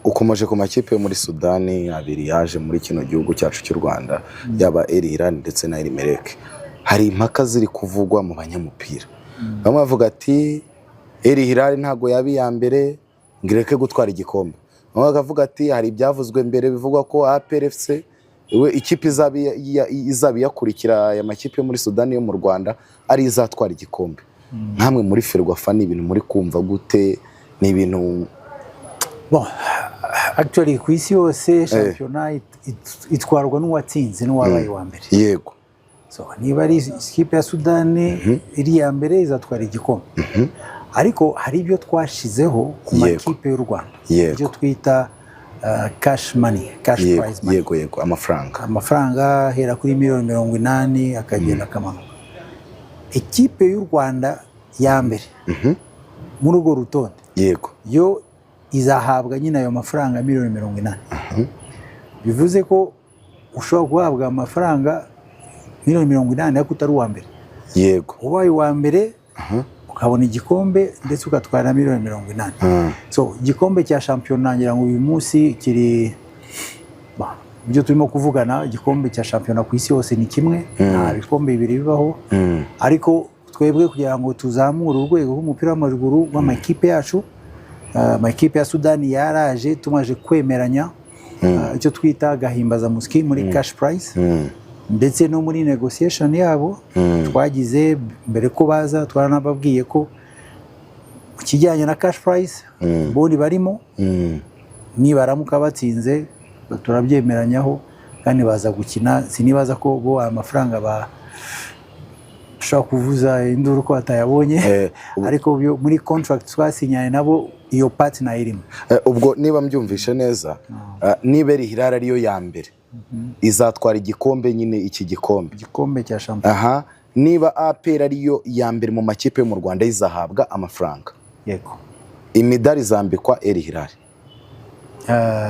Ukomeje ku makipe yo muri Sudani abiri yaje muri kino gihugu cyacu cy'u Rwanda yaba El Hilal ndetse na El Merreikh. Hari impaka ziri kuvugwa mu banyamupira. Bamwe bavuga ati El Hilal ntago yabi ya mbere ngireke gutwara igikombe. Bamwe bakavuga ati hari ibyavuzwe mbere bivugwa ko APR FC we ikipe izabi yakurikira aya makipe yo muri Sudani yo mu Rwanda ari izatwara igikombe. Nkamwe muri Ferwafa ni ibintu muri kumva gute? Ni ibintu bon, actually ku isi yose championnat itwarwa n'uwatsinze n'uwabaye wa mbere. Yego. So niba ari ikipe ya Sudani iri ya mbere izatwara igikombe. Ariko hari ibyo twashizeho ku makipe y'u Rwanda. Ibyo twita cash money, cash prize money. Yego, amafaranga hera kuri $80,000,000 akagenda kamanuka. Ikipe y'u Rwanda ya mbere muri urwo rutonde. Yego. Yo izahabwa nyine ayo mafaranga $80,000,000. Bivuze ko ushobora guhabwa amafaranga $80,000,000 ariko utari uwa mbere. Yego. Ubaye uwa mbere ukabona igikombe ndetse ugatwara $80,000,000. So igikombe cya shampiyona ngira ngo uyu munsi kiri ibyo turimo kuvugana, igikombe cya shampiyona ku isi yose ni kimwe, nta bikombe bibiri bibaho. Ariko twebwe kugira ngo tuzamure urwego rw'umupira w'amaguru w'amakipe yacu, amakipe ya Sudani yaraje tumaje kwemeranya icyo twita gahimbaza musiki muri cash prize, ndetse no muri negotiation yabo twagize mbere ko baza twaranababwiye ko kijyanye na cash prize boni barimo nibaramuka batsinze turabyemeranyaho kandi baza gukina. Sinibaza ko bo amafaranga bashaka kuvuza induru ko batayabonye, ariko muri contract twasinyanye nabo iyo partner irimo. Ubwo niba mbyumvishe neza, niba El Hilal ariyo ya mbere izatwara igikombe, nyine iki gikombe cya shampiyona. Niba APR ariyo ya mbere mu makipe yo mu Rwanda izahabwa amafaranga. Yego. Imidari zambikwa El Hilal.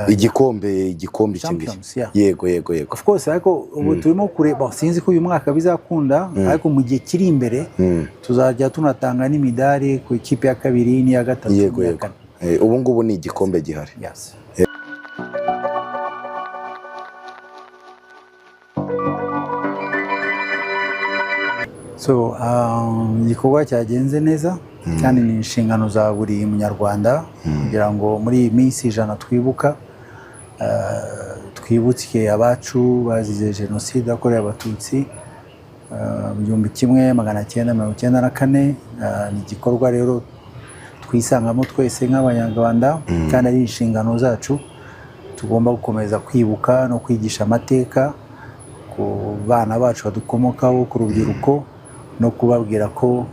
Igikombe kibiri. Yego. Of course, ariko ubu turimo kureba, sinzi ko uyu mwaka bizakunda, ariko mu gihe kiri imbere tuzajya tunatanga n'imidari ku ikipe ya kabiri n'iya gatatu. Yego. Ubu ngubu ni igikombe gihari. Yes. So igikorwa cyagenze neza kandi ni inshingano za buri munyarwanda kugira ngo muri iyi minsi 100 twibuka twibutse abacu bazize jenoside yakorewe abatutsi mu 1994. Ni igikorwa rero twisangamo twese nk'abanyarwanda kandi ari inshingano zacu. Tugomba gukomeza kwibuka no kwigisha amateka ku bana bacu badukomokaho, ku rubyiruko, no kubabwira ko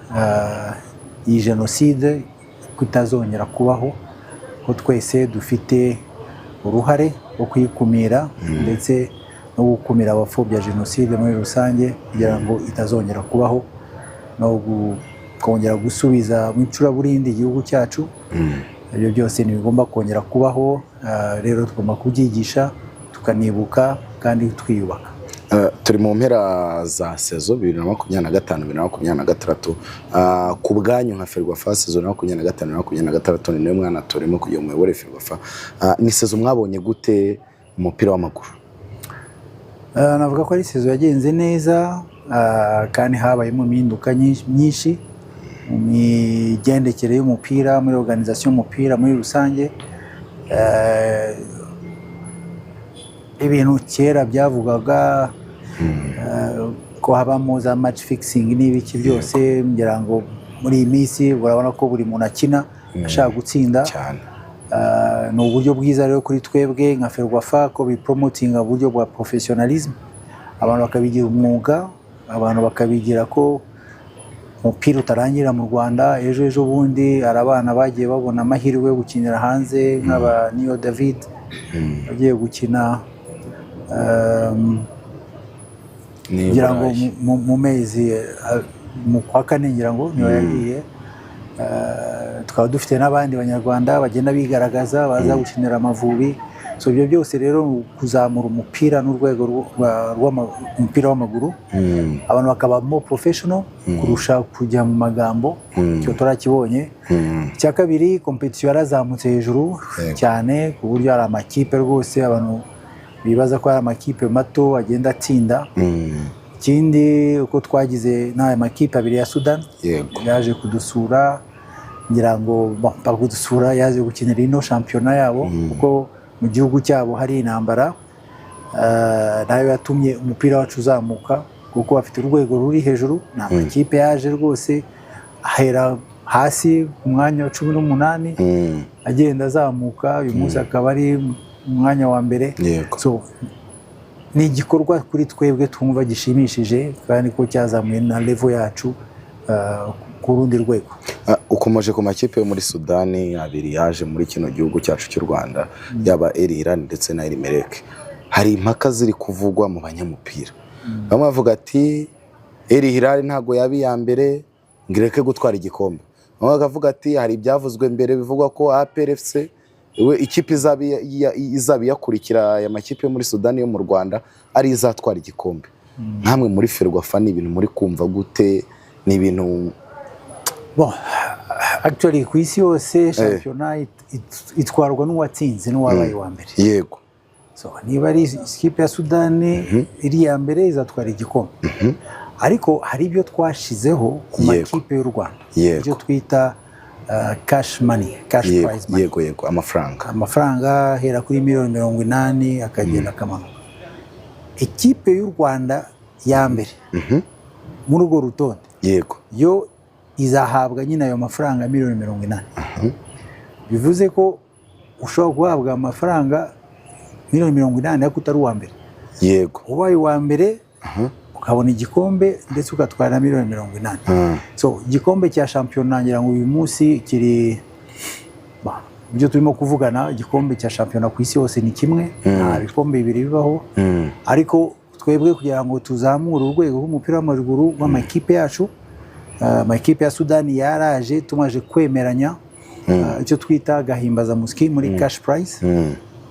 iyi jenoside kutazongera kubaho, ko twese dufite uruhare rwo kuyikumira ndetse no gukumira abapfobya jenoside muri rusange kugira ngo itazongera kubaho, no kongera gusubiza mu icuraburindi igihugu cyacu. Ibyo byose ntibigomba kongera kubaho. Rero tugomba kubyigisha, tukanibuka kandi twiyubaka. Turi mu mpera za sezo 2025-2026. Ku bwanyu nka Ferwafa sezo 2025-2026 niyo mwana turimo kugira umuyobore Ferwafa. Ni sezo mwabonye gute umupira w'amaguru? Navuga ko ari sezo yagenze neza, kandi habayemo impinduka nyinshi mu migendekere y'umupira, muri organisation y'umupira muri rusange. Ibintu kera byavugaga ko habamo za match fixing n'ibiki byose, ngira ngo muri iyi minsi urabona ko buri muntu akina ashaka gutsinda cyane. Ni uburyo bwiza rero kuri twebwe nka Ferwafa ko bipromotinga uburyo bwa professionalism, abantu bakabigira umwuga, abantu bakabigira ko umupira utarangira mu Rwanda. Ejo bundi hari abana bagiye babona amahirwe yo gukinira hanze nk'aba Niyo David bagiye gukina ngira ngo mu mezi mu kwa kane ngira ngo niyo yagiye tukaba dufite n'abandi banyarwanda bagenda bigaragaza baza gukinira Amavubi. So ibyo byose rero kuzamura umupira n'urwego rw'umupira w'amaguru, abantu bakaba more professional kurusha kujya mu magambo, cyo turakibonye. Icya kabiri, competition yarazamutse hejuru cyane ku buryo hari amakipe rwose abantu bibaza ko hari amakipe mato agenda atsinda. Ikindi uko twagize n'aya makipe abiri ya Sudan yaje kudusura, ngira ngo kudusura yaje gukinira ino shampiyona yabo kuko mu gihugu cyabo hari intambara, nayo yatumye umupira wacu uzamuka kuko bafite urwego ruri hejuru. Ni amakipe yaje rwose ahera hasi ku mwanya wa 18 agenda azamuka, uyu munsi akaba ari umwanya wa mbere. So ni igikorwa kuri twebwe twumva gishimishije kandi ko cyazamuye na level yacu ku rundi rwego. Ukomeje ku makipe yo muri Sudani abiri yaje muri kino gihugu cyacu cy'u Rwanda, yaba El Hilal ndetse na Elimelek. Hari impaka ziri kuvugwa mu banyamupira, bamwe bavuga ati El Hilal ntago yabi ya mbere ngireke gutwara igikombe, bamwe bakavuga ati hari ibyavuzwe mbere bivugwa ko APR FC we ikipe izabi yakurikira aya makipe yo muri Sudani yo mu Rwanda ari izatwara igikombe. Nkamwe muri Ferwafa ni ibintu muri kumva gute? Ni ibintu actually ku isi yose shampiyona itwarwa n'uwatsinze n'uwabaye wa mbere. Yego. So niba ari ikipe ya Sudani iri ya mbere izatwara igikombe. Ariko hari ibyo twashizeho ku makipe y'u Rwanda, ibyo twita cash money, cash prize money. Yego, amafaranga hera kuri $80,000,000 akagenda akamanuka. Ikipe y'u Rwanda ya mbere muri urwo rutonde yo izahabwa nyine ayo mafaranga $80,000,000. Bivuze ko ushobora guhabwa amafaranga $80,000,000 ariko utari uwa mbere. Ubaye uwa mbere ukabona igikombe ndetse ugatwara $80,000,000. So igikombe cya shampiyona ngira ngo uyu munsi kiri ibyo turimo kuvugana, igikombe cya shampiyona ku isi yose ni kimwe, nta bikombe bibiri bibaho. Ariko twebwe kugira ngo tuzamure urwego rw'umupira w'amaguru w'amakipe yacu, amakipe ya Sudani yaraje tumaje kwemeranya icyo twita gahimbazamusyi muri cash prize,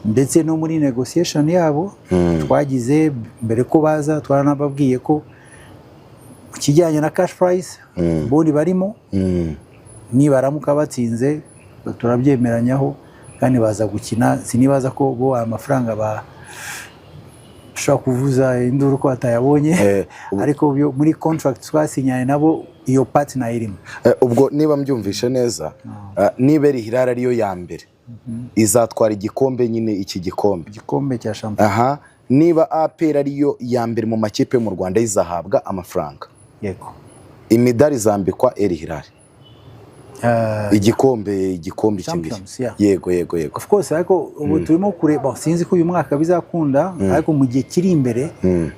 ndetse no muri negotiation yabo twagize mbere ko baza twaranababwiye ko kijyanye na cash prize boni barimo, nibaramuka batsinze turabyemeranyaho kandi baza gukina. Sinibaza ko bo amafaranga bashobora kuvuza induru ko batayabonye, ariko muri contract twasinyanye nabo iyo partner irimo. Ubwo niba mbyumvishe neza, niba El Hilal ariyo ya mbere izatwara igikombe, nyine iki gikombe cya shampiyona. Niba APR ariyo ya mbere mu makipe yo mu Rwanda izahabwa amafaranga. Yego. Imidari zambikwa El Hilal. Igikombe kimwe. Yego. Of course, ariko ubu turimo kureba, sinzi ko uyu mwaka bizakunda, ariko mu gihe kiri imbere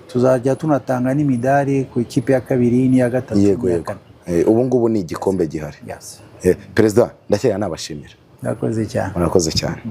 tuzajya tunatanga n'imidari ku ikipe ya kabiri n'iya gatatu. Yego. Ubu ngubu ni igikombe gihari. Perezida, ndakeka nabashimira. Murakoze cyane.